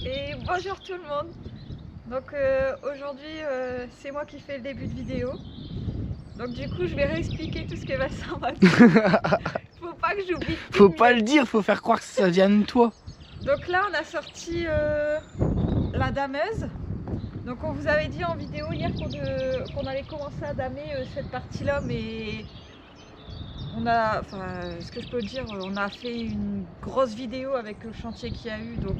Et bonjour tout le monde. Donc aujourd'hui c'est moi qui fais le début de vidéo. Donc du coup je vais réexpliquer tout ce que Vincent m'a dit. Faut pas que j'oublie. Faut pas le dire, faut faire croire que ça vient de toi. Donc là on a sorti la dameuse. Donc on vous avait dit en vidéo hier qu'on allait commencer à damer cette partie-là, mais on a, enfin ce que je peux dire, on a fait une grosse vidéo avec le chantier qu'il y a eu, donc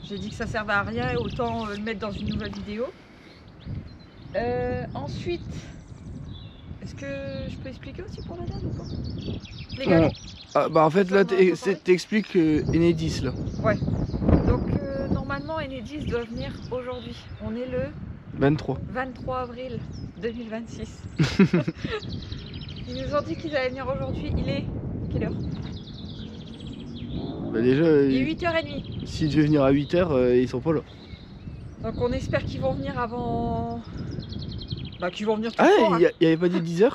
j'ai dit que ça servait à rien, autant le mettre dans une nouvelle vidéo. Ensuite, est-ce que je peux expliquer aussi pour la dame ou pas? Les galets. Bah en fait là t'expliques Enedis là. Ouais. Donc normalement Enedis doit venir aujourd'hui. On est le 23 avril 2026. Ils nous ont dit qu'ils allaient venir aujourd'hui. Il est quelle heure? Bah déjà Il est 8h30. S'ils devaient venir à 8h, ils sont pas là. Donc on espère qu'ils vont venir avant... Bah qu'ils vont venir tout Ah, le temps, hein. il y avait pas dit 10h?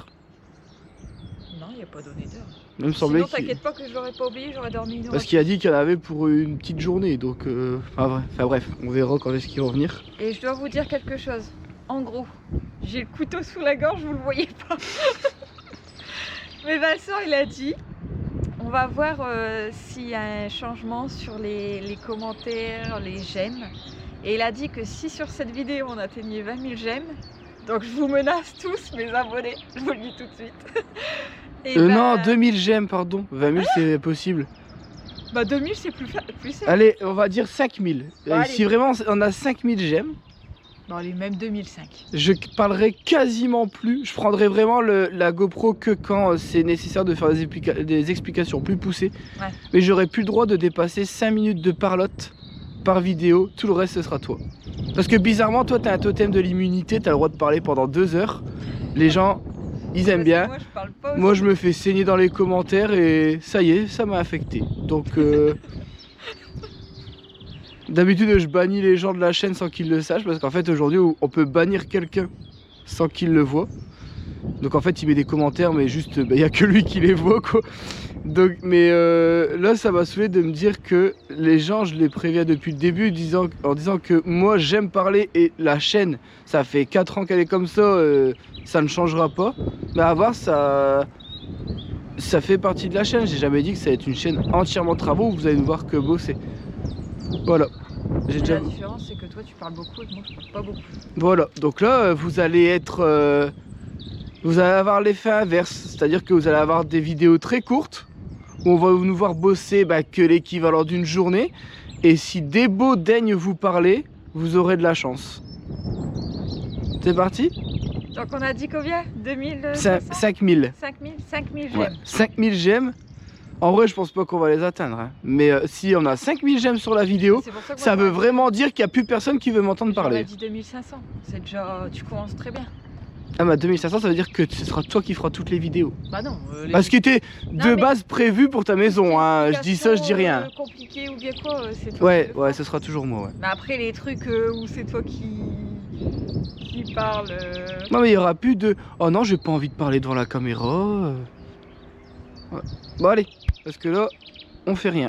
Non, il n'y a pas donné d'heure. Même semblait Sinon t'inquiète pas que je l'aurais pas oublié, j'aurais dormi une heure. Parce qu'il a dit qu'il y en avait pour une petite journée, donc... Enfin bref, on verra quand est-ce qu'ils vont venir. Et je dois vous dire quelque chose. En gros, j'ai le couteau sous la gorge, vous le voyez pas. Mais Vincent il a dit, on va voir s'il y a un changement sur les commentaires, les j'aime. Et il a dit que si sur cette vidéo on atteignait 20 000 j'aime, donc je vous menace tous mes abonnés, je vous le dis tout de suite. Et Non, 2000 j'aime, pardon. 20 000 c'est possible. Bah 2000 c'est plus simple. Allez, on va dire 5000. Bon, Si vraiment on a 5000 j'aime, bon allez, même 2005. je parlerai quasiment plus. Je prendrai vraiment la GoPro que quand c'est nécessaire de faire des explications plus poussées. Ouais. Mais j'aurai plus le droit de dépasser 5 minutes de parlotte par vidéo. Tout le reste ce sera toi. Parce que bizarrement, toi t'as un totem de l'immunité, t'as le droit de parler pendant 2 heures. Les gens, ils aiment bien. Moi je parle pas. Moi je me fais saigner dans les commentaires et ça y est, ça m'a affecté. Donc d'habitude je bannis les gens de la chaîne sans qu'ils le sachent, parce qu'en fait aujourd'hui on peut bannir quelqu'un sans qu'il le voit. Donc en fait il met des commentaires mais juste il n'y a que lui qui les voit quoi. Donc mais là ça m'a saoulé de me dire que les gens, je les préviens depuis le début en disant que moi j'aime parler et la chaîne ça fait 4 ans qu'elle est comme ça ne changera pas. Mais à voir, ça fait partie de la chaîne. J'ai jamais dit que ça allait être une chaîne entièrement travaux où vous allez nous voir que bosser. Voilà. La différence c'est que toi tu parles beaucoup et que moi je parle pas beaucoup. Voilà, donc là vous allez être... vous allez avoir l'effet inverse. C'est-à-dire que vous allez avoir des vidéos très courtes où on va nous voir bosser que l'équivalent d'une journée. Et si Debo daigne vous parler, vous aurez de la chance. C'est parti? Donc on a dit combien? 2000 5000. 5000 j'aime. Ouais, 5000 j'aime. En vrai, je pense pas qu'on va les atteindre. Hein. Mais si on a 5000 j'aime sur la vidéo, ça veut vraiment dire qu'il n'y a plus personne qui veut m'entendre parler. On a dit 2500. C'est déjà... Tu commences très bien. Ah bah 2500, ça veut dire que ce sera toi qui feras toutes les vidéos. Bah non. Parce que était de base prévu pour ta maison. Hein. Je dis ça, je dis rien. Compliqué ou bien quoi, c'est toi. Ouais, ce sera toujours moi. Ouais. Mais après les trucs où c'est toi qui parle. Non mais il y aura plus de oh non j'ai pas envie de parler devant la caméra. Ouais. Bon allez, parce que là on fait rien.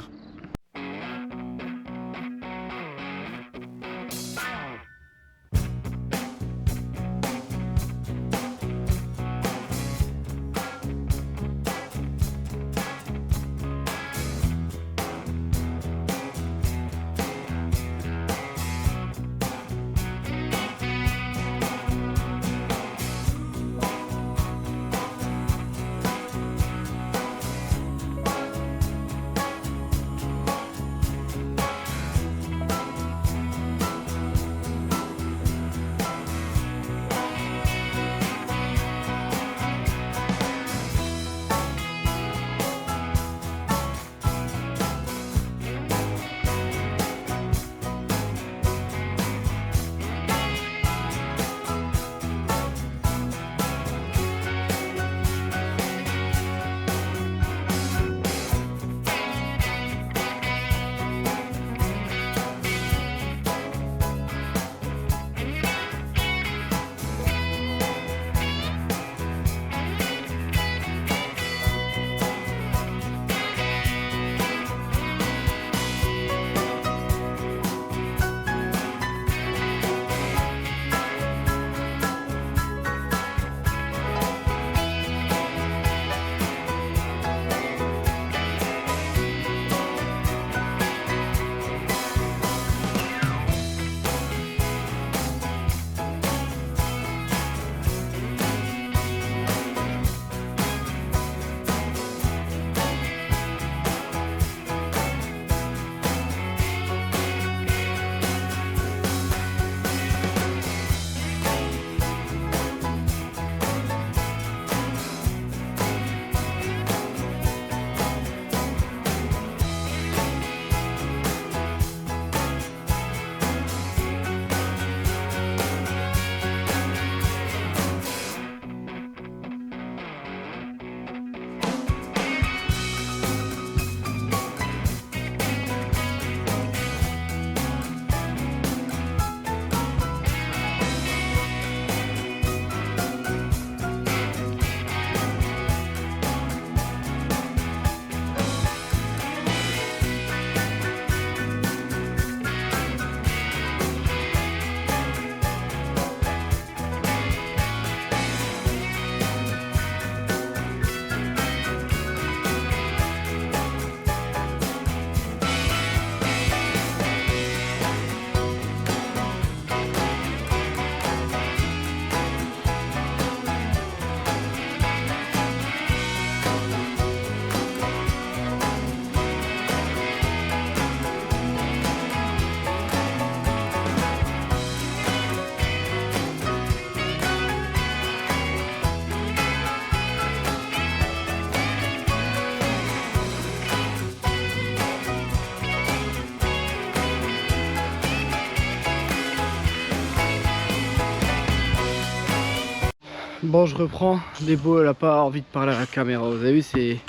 Bon, je reprends. Débo, elle a pas envie de parler à la caméra. Vous avez vu, c'est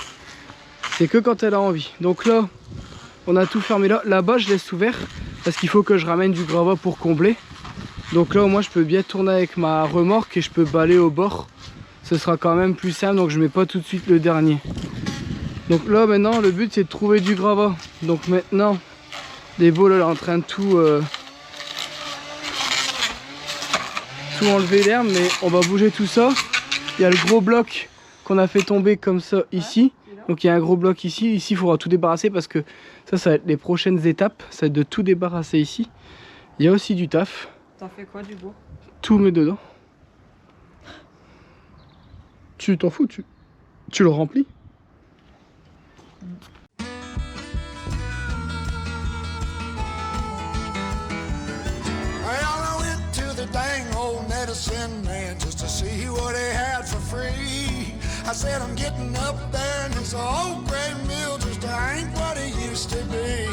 que quand elle a envie. Donc là, on a tout fermé là. Là-bas, je laisse ouvert parce qu'il faut que je ramène du gravat pour combler. Donc là, au moins, je peux bien tourner avec ma remorque et je peux balayer au bord. Ce sera quand même plus simple, donc je mets pas tout de suite le dernier. Donc là, maintenant, le but, c'est de trouver du gravat. Donc maintenant, Débo, là, elle est en train de tout enlever l'herbe, mais on va bouger tout ça. Il y a le gros bloc qu'on a fait tomber comme ça ici. Donc il y a un gros bloc ici. Ici, il faudra tout débarrasser parce que ça va être les prochaines étapes. Ça va être de tout débarrasser ici. Il y a aussi du taf. T'en fais quoi du bois? Tout met dedans. Tu t'en fous, tu le remplis. Man, just to see what he had for free. I said I'm getting up there and it's an old gray mill, just ain't what it used to be.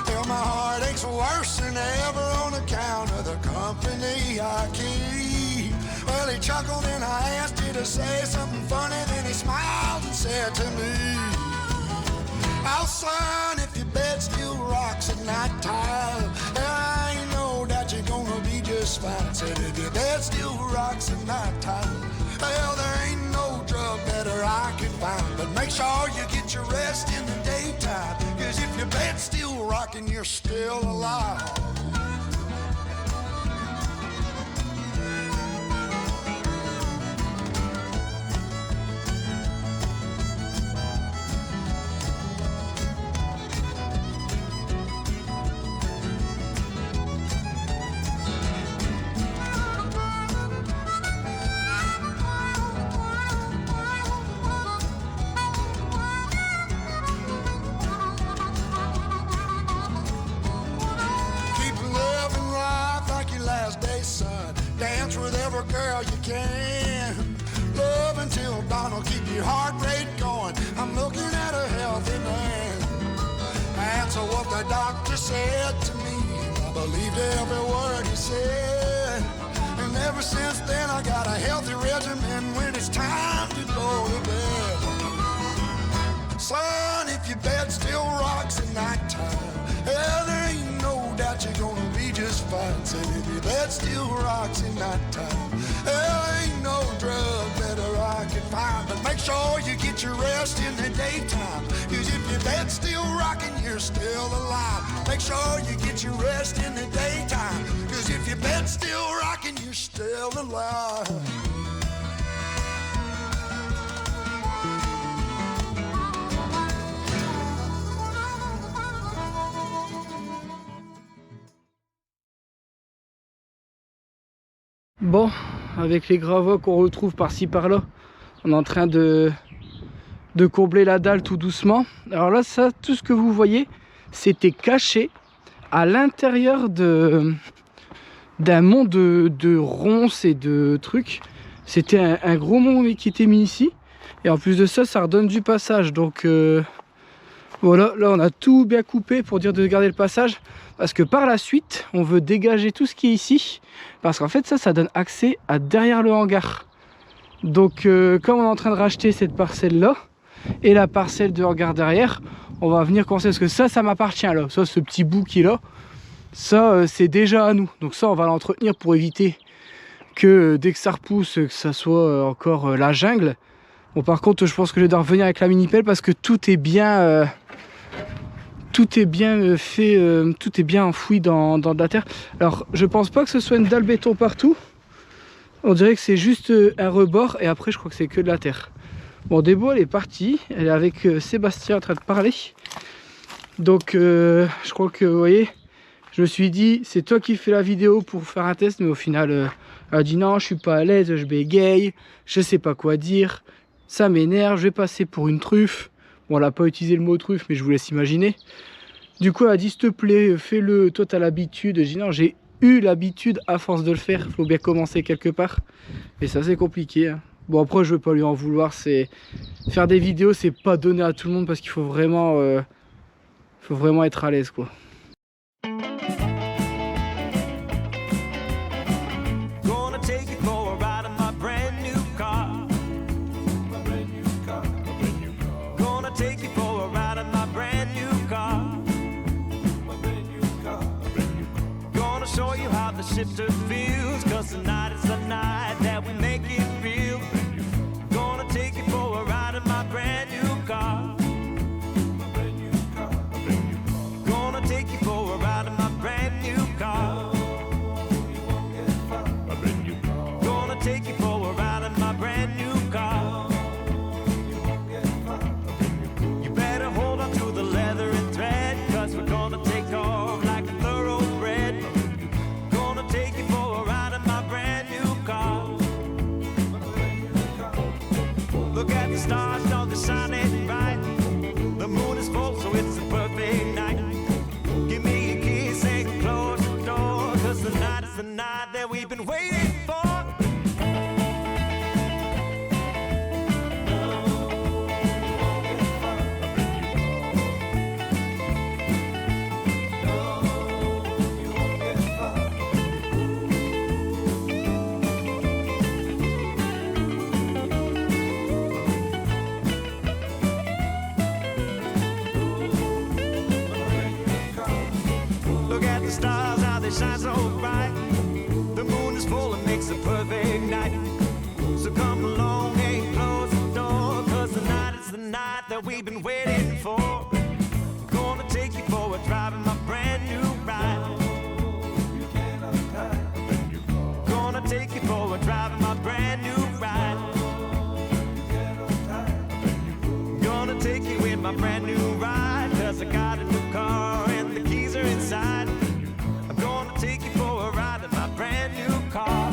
Hell, my heart aches worse than ever on account of the company I keep. Well, he chuckled and I asked you to say something funny, then he smiled and said to me, "Oh son, if your bed still rocks at night time, I know that you're gonna be just fine." Said if your bed still rocks at night time, well, there ain't no drug better I can find. But make sure you get your rest in the daytime, 'cause if your bed's still rocking, you're still alive. Dance with every girl you can. Love until dawn will keep your heart rate going. I'm looking at a healthy man. That's what the doctor said to me. I believed every word he said. And ever since then I got a healthy regimen when it's time to go to bed. Son, if your bed still rocks at nighttime, well, there ain't no doubt you're gonna be just fine. Said if your bed still rocks at nighttime, there ain't no drug better I can find. But make sure you get your rest in the daytime, 'cause if your bed's still rocking, you're still alive. Make sure you get your rest in the daytime, 'cause if your bed's still rocking, you're still alive. Bon, avec les gravats qu'on retrouve par-ci par-là, on est en train de combler la dalle tout doucement. Alors là, ça, tout ce que vous voyez, c'était caché à l'intérieur d'un mont de ronces et de trucs. C'était un gros mont qui était mis ici. Et en plus de ça, ça redonne du passage. Donc voilà, là on a tout bien coupé pour dire de garder le passage. Parce que par la suite, on veut dégager tout ce qui est ici. Parce qu'en fait, ça donne accès à derrière le hangar. Donc, comme on est en train de racheter cette parcelle-là, et la parcelle de hangar derrière, on va venir commencer. Parce que ça m'appartient là. Ça, ce petit bout qui est là, ça, c'est déjà à nous. Donc ça, on va l'entretenir pour éviter que dès que ça repousse, que ça soit encore la jungle. Bon, par contre, je pense que je dois revenir avec la mini-pelle parce que tout est bien... tout est bien fait, tout est bien enfoui dans de la terre. Alors je pense pas que ce soit une dalle béton partout. On dirait que c'est juste un rebord et après je crois que c'est que de la terre. Bon, Débo elle est partie, elle est avec Sébastien en train de parler. Donc je crois que vous voyez, je me suis dit c'est toi qui fais la vidéo pour faire un test, mais au final elle a dit non, je suis pas à l'aise, je bégaye, je sais pas quoi dire, ça m'énerve, je vais passer pour une truffe. Bon, elle n'a pas utilisé le mot truffe, mais je vous laisse imaginer. Du coup, elle a dit, s'il te plaît, fais-le. Toi, tu as l'habitude. J'ai dit, non, j'ai eu l'habitude à force de le faire. Il faut bien commencer quelque part. Et ça, c'est compliqué. Hein. Bon, après, je ne veux pas lui en vouloir. C'est faire des vidéos, c'est pas donné à tout le monde parce qu'il faut vraiment être à l'aise, quoi. Gonna take you for a ride in my brand new shifter feels, 'cause tonight is the night that we make it real. Gonna take you for a ride in my brand new car. Gonna take you for a ride in my brand new car. Gonna take you for a ride in my brand new car. You better hold on to the leather and thread, 'cause we're gonna take off like a thoroughbred. Gonna take you for a ride in my brand new car. Look at the stars, don't they shine it bright? The moon is full, so it's a perfect night. Give me a kiss and close the door, 'cause the night is the night that we've been waiting for. Look at the stars, how they shine so bright. The moon is full and makes a perfect night. So come along and close the door, 'cause the night is the night that we've been waiting for. Gonna take you for a drive in my brand new ride. Gonna take you for a drive in my brand new ride. Gonna take you in my brand new ride, 'cause I got a new car and the keys are inside. I'm gonna take you for a ride in my brand new car.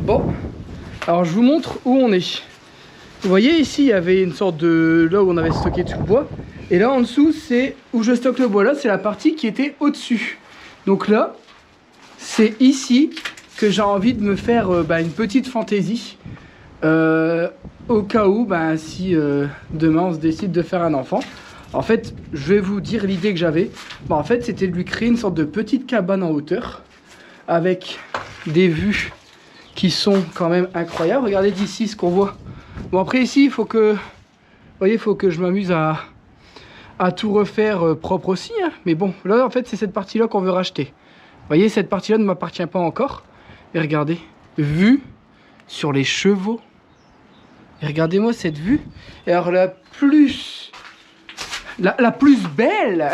Bon, alors je vous montre où on est. Vous voyez ici, il y avait une sorte de... là où on avait stocké tout le bois. Et là en dessous, c'est où je stocke le bois. Là, c'est la partie qui était au-dessus. Donc là, c'est ici que j'ai envie de me faire une petite fantaisie. Au cas où, si demain on se décide de faire un enfant. En fait, je vais vous dire l'idée que j'avais. En fait, c'était de lui créer une sorte de petite cabane en hauteur. Avec des vues qui sont quand même incroyables. Regardez d'ici ce qu'on voit. Bon, après ici, il faut que... vous voyez, il faut que je m'amuse à tout refaire propre aussi. Hein. Mais bon, là, en fait, c'est cette partie-là qu'on veut racheter. voyez, cette partie-là ne m'appartient pas encore. Et regardez, vue sur les chevaux. Et regardez-moi cette vue. Et alors la plus belle,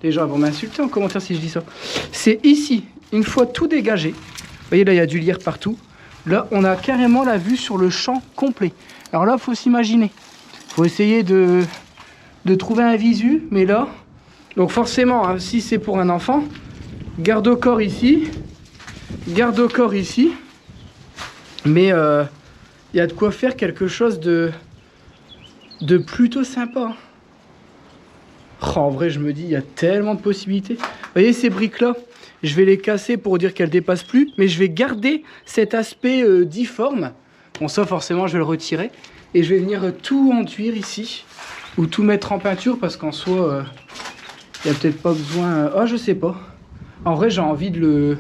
les gens vont m'insulter en commentaire si je dis ça, c'est ici, une fois tout dégagé. Vous voyez, là, il y a du lierre partout. Là, on a carrément la vue sur le champ complet. Alors là, il faut s'imaginer. Il faut essayer de trouver un visu, mais là... Donc forcément, hein, si c'est pour un enfant, garde au corps ici. Garde au corps ici. Mais il y a de quoi faire quelque chose de plutôt sympa. Oh, en vrai, je me dis, il y a tellement de possibilités. Vous voyez ces briques-là, je vais les casser pour dire qu'elles ne dépassent plus, mais je vais garder cet aspect difforme. Bon, ça, forcément, je vais le retirer. Et je vais venir tout enduire ici, ou tout mettre en peinture, parce qu'en soi, il n'y a peut-être pas besoin... Oh, je sais pas. En vrai, j'ai envie de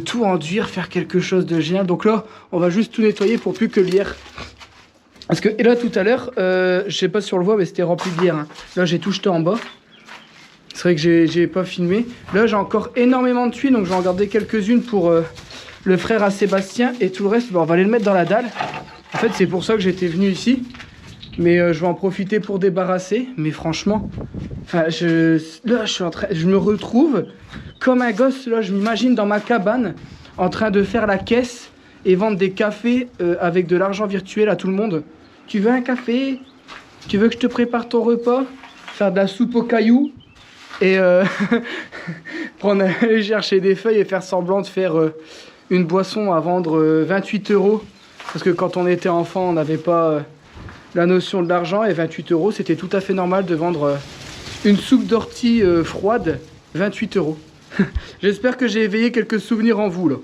tout enduire, faire quelque chose de génial. Donc là, on va juste tout nettoyer pour plus que l'hier... Parce que, et là, tout à l'heure, je sais pas si on le voit, mais c'était rempli de bière. Hein. Là, j'ai tout jeté en bas. C'est vrai que j'ai pas filmé. Là, j'ai encore énormément de tuiles, donc je vais en garder quelques-unes pour le frère à Sébastien. Et tout le reste, on va aller le mettre dans la dalle. En fait, c'est pour ça que j'étais venu ici. Mais je vais en profiter pour débarrasser. Mais franchement, là, je me retrouve comme un gosse. Là, je m'imagine dans ma cabane, en train de faire la caisse et vendre des cafés avec de l'argent virtuel à tout le monde. Tu veux un café? Tu veux que je te prépare ton repas? Faire de la soupe aux cailloux? Et aller chercher des feuilles et faire semblant de faire une boisson à vendre 28 €. Parce que quand on était enfant, on n'avait pas la notion de l'argent. Et 28 €, c'était tout à fait normal de vendre une soupe d'ortie froide, 28 €. J'espère que j'ai éveillé quelques souvenirs en vous, là.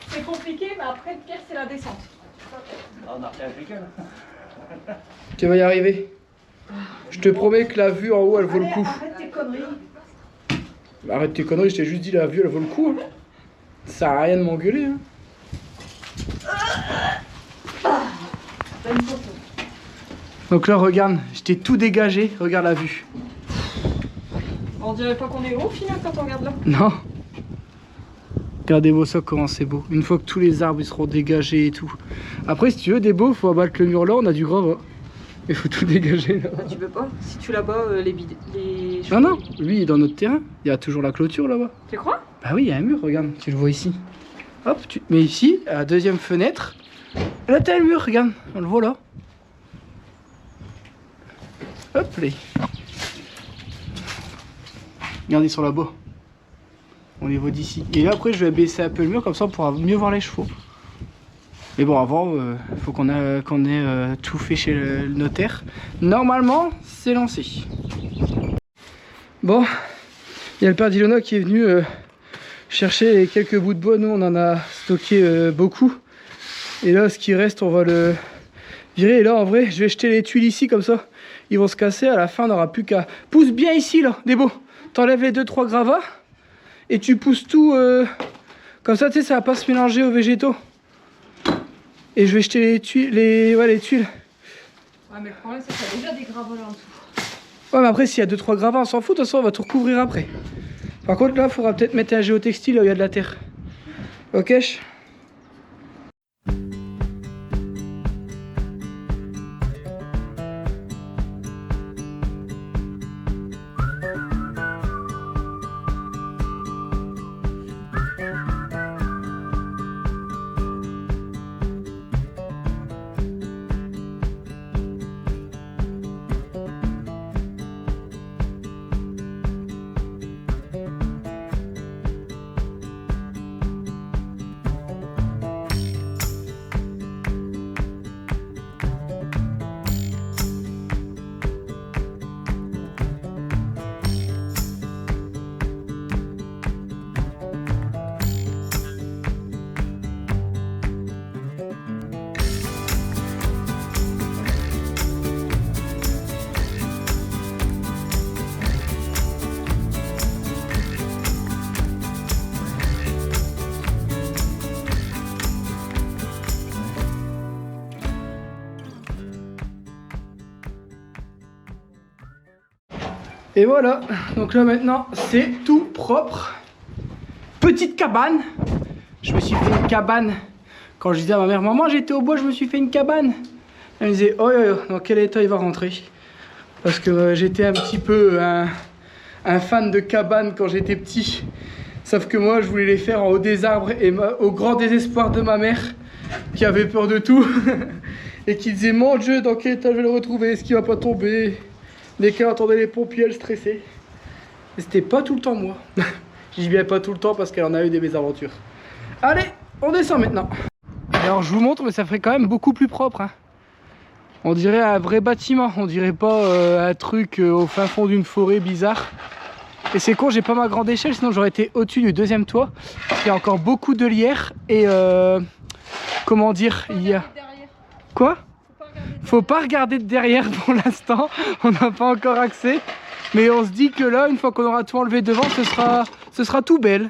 C'est compliqué, mais après le pire c'est la descente. On a fait un week-end. Tu vas y arriver. Je te promets que la vue en haut elle vaut le coup. Arrête tes conneries. Bah, arrête tes conneries, je t'ai juste dit la vue elle vaut le coup. Hein. Ça sert à rien de m'engueuler. Hein. Donc là regarde, je t'ai tout dégagé, regarde la vue. On dirait pas qu'on est haut au final quand on regarde là. Non. Regardez-moi ça comment c'est beau. Une fois que tous les arbres ils seront dégagés et tout. Après si tu veux des beaux, faut abattre le mur là, on a du grave. Il faut tout dégager là. Tu veux pas? Si tu là-bas les Non non, lui il est dans notre terrain. Il y a toujours la clôture là-bas. Tu crois? Bah oui, il y a un mur, regarde, tu le vois ici. Hop, tu mets ici, à la deuxième fenêtre. Là t'as le mur, regarde, on le voit là. Hop là. Regarde, ils sont là-bas. On les voit d'ici. Et là après je vais baisser un peu le mur, comme ça on pourra mieux voir les chevaux. Mais bon, avant, faut qu'on ait tout fait chez le notaire. Normalement, c'est lancé. Bon, il y a le père d'Ilona qui est venu chercher les quelques bouts de bois. Nous, on en a stocké beaucoup. Et là, ce qui reste, on va le virer. Et là, en vrai, je vais jeter les tuiles ici, comme ça. Ils vont se casser. À la fin, on n'aura plus qu'à... Pousse bien ici, là, Débo. T'enlèves les 2-3 gravats. Et tu pousses tout... Comme ça, tu sais, ça va pas se mélanger aux végétaux. Et je vais jeter les tuiles, les tuiles. Ouais, mais le problème, c'est qu'il y a déjà des gravats là en dessous. Ouais, mais après, s'il y a 2-3 gravats, on s'en fout. De toute façon, on va tout recouvrir après. Par contre, là, il faudra peut-être mettre un géotextile là où il y a de la terre. Ok? Et voilà, donc là maintenant c'est tout propre. Petite cabane. Je me suis fait une cabane. Quand je disais à ma mère, maman j'étais au bois, je me suis fait une cabane. Elle me disait, oh dans quel état il va rentrer? Parce que j'étais un petit peu un fan de cabane quand j'étais petit. Sauf que moi je voulais les faire en haut des arbres et au grand désespoir de ma mère qui avait peur de tout. Et qui disait, mon Dieu, dans quel état je vais le retrouver? Est-ce qu'il va pas tomber? Dès qu'elle entendait les pompiers, elle stressait. Et c'était pas tout le temps moi. Je dis bien pas tout le temps parce qu'elle en a eu des mésaventures. Allez, on descend maintenant. Alors je vous montre, mais ça ferait quand même beaucoup plus propre. Hein. On dirait un vrai bâtiment. On dirait pas un truc au fin fond d'une forêt bizarre. Et c'est con, j'ai pas ma grande échelle, sinon j'aurais été au-dessus du deuxième toit. Il y a encore beaucoup de lierre et comment dire, il y a... Quoi ? Faut pas regarder de derrière pour l'instant, on n'a pas encore accès. Mais on se dit que là, une fois qu'on aura tout enlevé devant, ce sera tout belle.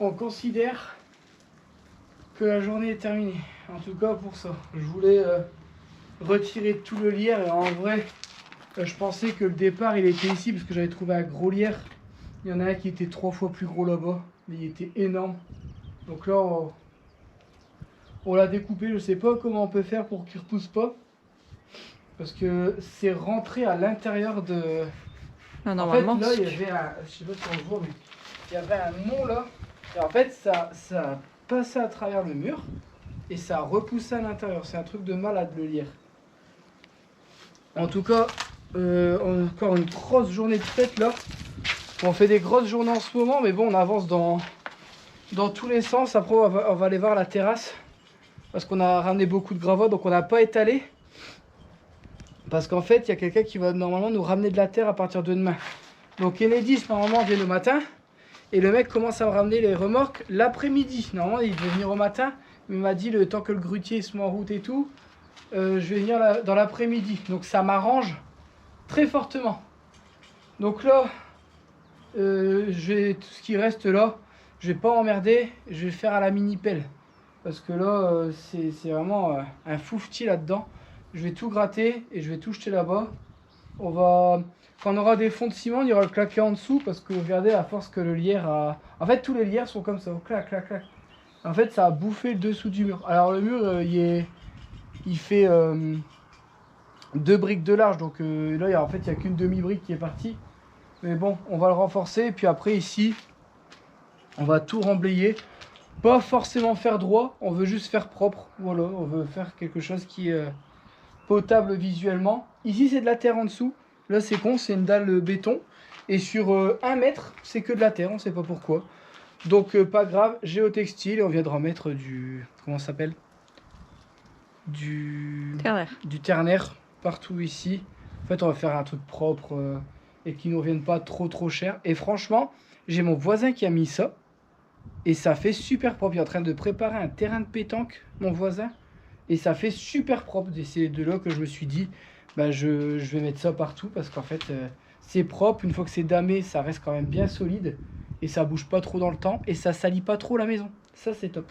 on considère que la journée est terminée. En tout cas pour ça. Je voulais retirer tout le lierre et en vrai, je pensais que le départ il était ici parce que j'avais trouvé un gros lierre. Il y en a un qui était 3 fois plus gros là-bas, mais il était énorme. Donc là, on l'a découpé. Je sais pas comment on peut faire pour qu'il repousse pas. Parce que c'est rentré à l'intérieur de... Ah, normalement, en fait, là, il y avait un... Je sais pas si on le voit, mais il y avait un mont là. Et en fait, ça a passé à travers le mur. Et ça a repoussé à l'intérieur. C'est un truc de malade, le lierre. En tout cas, encore une grosse journée de fête là. On fait des grosses journées en ce moment, mais bon, on avance dans tous les sens. Après, on va aller voir la terrasse. Parce qu'on a ramené beaucoup de gravats, donc on n'a pas étalé. Parce qu'en fait, il y a quelqu'un qui va normalement nous ramener de la terre à partir de demain. Donc Enedis, normalement, vient le matin. Et le mec commence à me ramener les remorques l'après-midi. Normalement, il devait venir au matin. Mais il m'a dit, le temps que le grutier se met en route et tout, je vais venir dans l'après-midi. Donc ça m'arrange très fortement. Donc là, tout ce qui reste là, je vais pas m'emmerder. Je vais faire à la mini-pelle. Parce que là, c'est vraiment un foufti là-dedans. Je vais tout gratter et je vais tout jeter là-bas. Quand on aura des fonds de ciment, il y aura le claquet en dessous. Parce que regardez, à force que le lierre a... En fait, tous les lierres sont comme ça. Clac, clac, clac. En fait, ça a bouffé le dessous du mur. Alors le mur, il fait 2 briques de large. Donc là, en fait, il n'y a qu'une demi-brique qui est partie. Mais bon, on va le renforcer. Et puis après, ici, on va tout remblayer. Pas forcément faire droit, on veut juste faire propre. Voilà, on veut faire quelque chose qui est potable visuellement. Ici, c'est de la terre en dessous. Là, c'est con, c'est une dalle béton. Et sur 1 mètre, c'est que de la terre, on sait pas pourquoi. Donc, pas grave, géotextile. Et on viendra mettre du... Comment ça s'appelle? Du ternaire partout ici. En fait, on va faire un truc propre et qui ne nous revienne pas trop cher. Et franchement, j'ai mon voisin qui a mis ça. Et ça fait super propre. Il est en train de préparer un terrain de pétanque, mon voisin. Et ça fait super propre. Et c'est de là que je me suis dit, bah, je vais mettre ça partout. Parce qu'en fait, c'est propre. Une fois que c'est damé, ça reste quand même bien solide. Et ça bouge pas trop dans le temps. Et ça salit pas trop la maison. Ça, c'est top.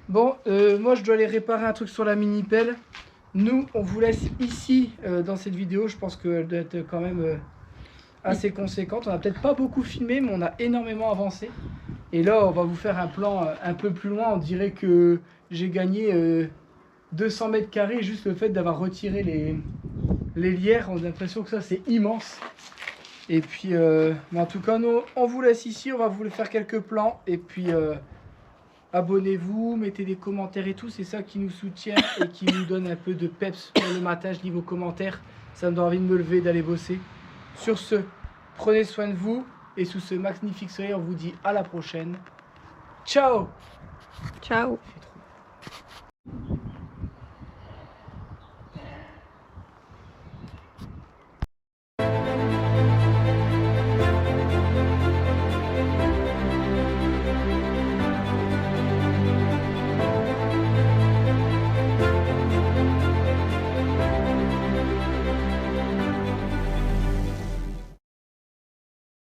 Bon, moi, je dois aller réparer un truc sur la mini-pelle. Nous, on vous laisse ici dans cette vidéo. Je pense qu'elle doit être quand même assez conséquente. On n'a peut-être pas beaucoup filmé, mais on a énormément avancé. Et là, on va vous faire un plan un peu plus loin. On dirait que j'ai gagné 200 mètres carrés juste le fait d'avoir retiré les lierres. On a l'impression que ça, c'est immense. Et puis, mais en tout cas, nous, on vous laisse ici. On va vous faire quelques plans. Et puis, abonnez-vous, mettez des commentaires et tout. C'est ça qui nous soutient et qui nous donne un peu de peps. Le matin, je lis vos commentaires. Ça me donne envie de me lever, d'aller bosser. Sur ce, prenez soin de vous. Et sous ce magnifique sourire, on vous dit à la prochaine. Ciao! Ciao! Il fait trop